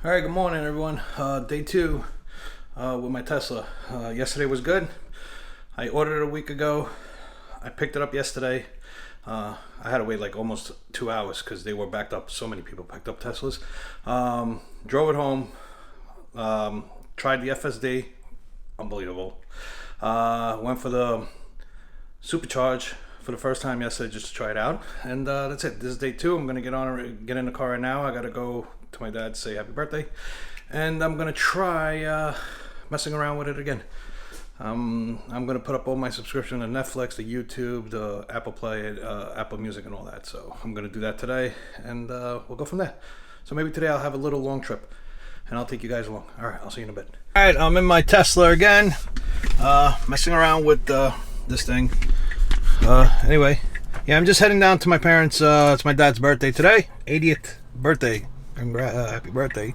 All right, good morning, everyone. Day two with my Tesla. Yesterday was good. I ordered it a week ago. I picked it up yesterday. I had to wait like almost 2 hours because they were backed up. So many people picked up Teslas. Drove it home. Tried the FSD. Unbelievable. Went for the supercharge for the first time yesterday just to try it out. And that's it. This is day two. I'm going to get in the car right now. I got to go to my dad to say happy birthday, and I'm gonna try messing around with it again. I'm gonna put up all my subscription to Netflix, the YouTube, the Apple Play, Apple Music, and all that. So I'm gonna do that today, and we'll go from there. So maybe today I'll have a little long trip, and I'll take you guys along. All right, I'll see you in a bit. All right, I'm in my Tesla again, messing around with this thing. Anyway, yeah, I'm just heading down to my parents'. It's my dad's birthday today, 80th birthday. Happy birthday.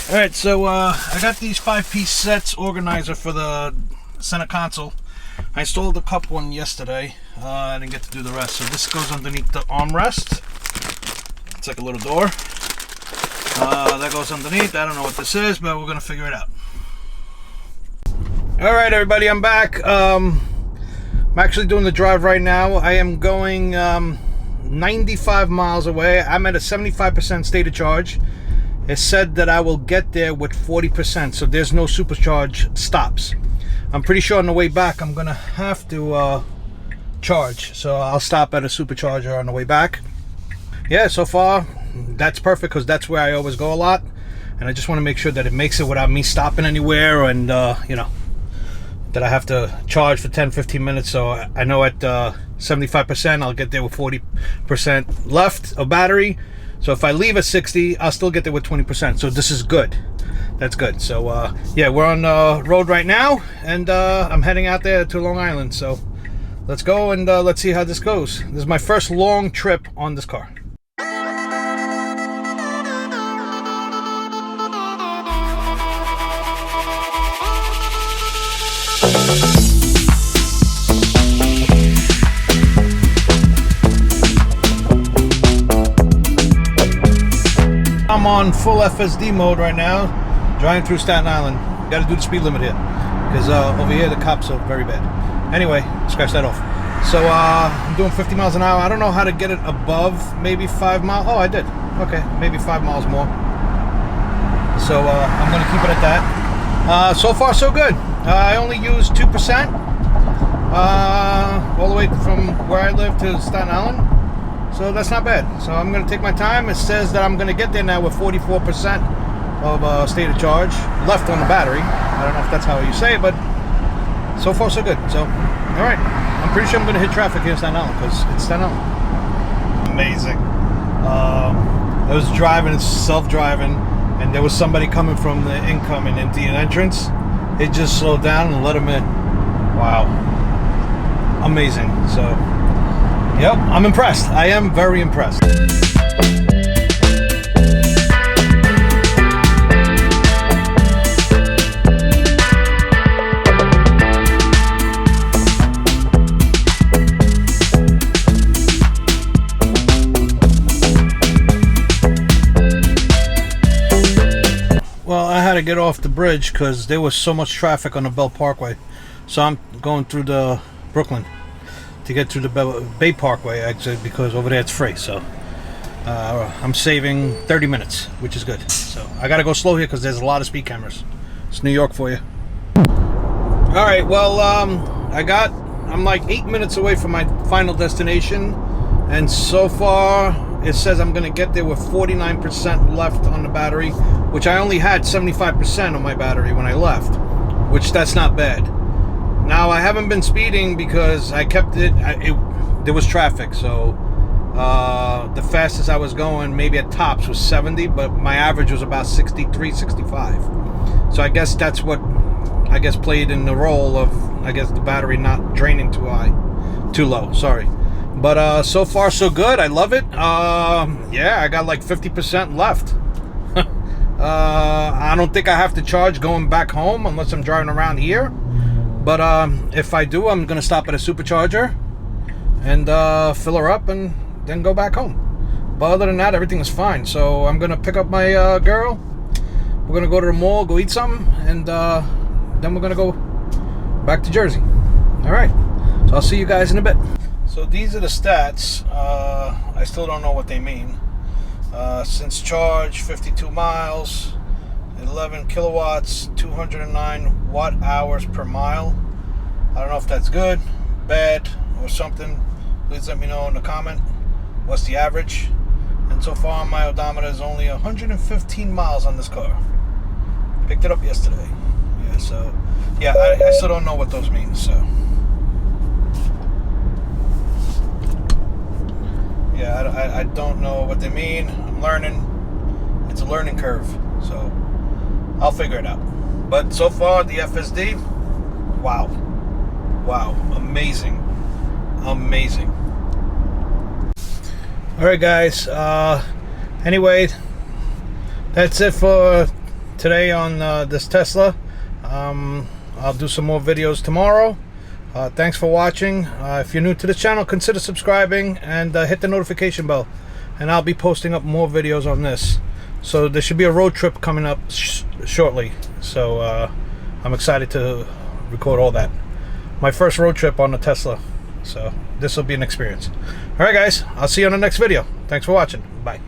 Alright, so I got these 5-piece sets organizer for the center console. I installed the cup one yesterday. I didn't get to do the rest. So this goes underneath the armrest. It's like a little door. That goes underneath. I don't know what this is, but we're going to figure it out. Alright, everybody, I'm back. I'm actually doing the drive right now. I am going 95 miles away. I'm at a 75% state of charge. It said that I will get there with 40%, so there's no supercharge stops. I'm pretty sure on the way back I'm gonna have to charge, so I'll stop at a supercharger on the way back. Yeah, so far that's perfect because that's where I always go a lot, and I just want to make sure that it makes it without me stopping anywhere, and you know, that I have to charge for 10-15 minutes. So I know at 75% I'll get there with 40% left of battery. So if I leave at 60, I'll still get there with 20%. So this is good. That's good. So yeah, we're on the road right now, and I'm heading out there to Long Island. So let's go, and let's see how this goes. This is my first long trip on this car. I'm on full FSD mode right now, driving through Staten Island. Got to do the speed limit here because over here the cops are very bad. Anyway, scratch that off. So I'm doing 50 miles an hour. I don't know how to get it above maybe 5 miles. Oh, I did. Okay, maybe 5 miles more. So I'm going to keep it at that. So far, so good. I only used 2% all the way from where I live to Staten Island. So that's not bad. So I'm going to take my time. It says that I'm going to get there now with 44% of state of charge left on the battery. I don't know if that's how you say it, but so far so good. So, all right. I'm pretty sure I'm going to hit traffic here in Staten Island because it's Staten Island. Amazing. I was driving, it's self-driving, and there was somebody coming from the incoming into the entrance. It just slowed down and let him in. Wow. Amazing. So, yep, I'm impressed. I am very impressed. Well, I had to get off the bridge because there was so much traffic on the Bell Parkway. So I'm going through the Brooklyn to get to the Bay Parkway, actually, because over there it's free. So I'm saving 30 minutes, which is good. So I gotta go slow here because there's a lot of speed cameras. It's New York for you. All right, well, I'm like 8 minutes away from my final destination, and so far it says I'm gonna get there with 49% left on the battery, which I only had 75% on my battery when I left, which that's not bad. Now, I haven't been speeding because I kept it, there was traffic, so the fastest I was going, maybe at tops, was 70, but my average was about 63, 65. So I guess that's what, played in the role of, the battery not draining too low, sorry. But so far, so good. I love it. Yeah, I got like 50% left. I don't think I have to charge going back home unless I'm driving around here. But if I do, I'm going to stop at a supercharger and fill her up and then go back home. But other than that, everything is fine. So I'm going to pick up my girl We're gonna go to the mall, go eat something, and then we're gonna go back to Jersey. All right, so I'll see you guys in a bit. So these are the stats. I still don't know what they mean. Since charge, 52 miles, 11 kilowatts, 209 watt hours per mile. I don't know if that's good, bad, or something. Please let me know in the comment what's the average. And so far my odometer is only 115 miles on this car. Picked it up yesterday. Yeah, so yeah, I still don't know what those mean. So yeah, I don't know what they mean. I'm learning. It's a learning curve, so I'll figure it out. But so far the FSD, wow, amazing. All right, guys. Anyway, that's it for today on this Tesla. I'll do some more videos tomorrow. Thanks for watching. If you're new to the channel, consider subscribing and hit the notification bell, and I'll be posting up more videos on this. So there should be a road trip coming up shortly, so I'm excited to record all that. My first road trip on the Tesla, so this will be an experience. All right, guys, I'll see you on the next video. Thanks for watching. Bye.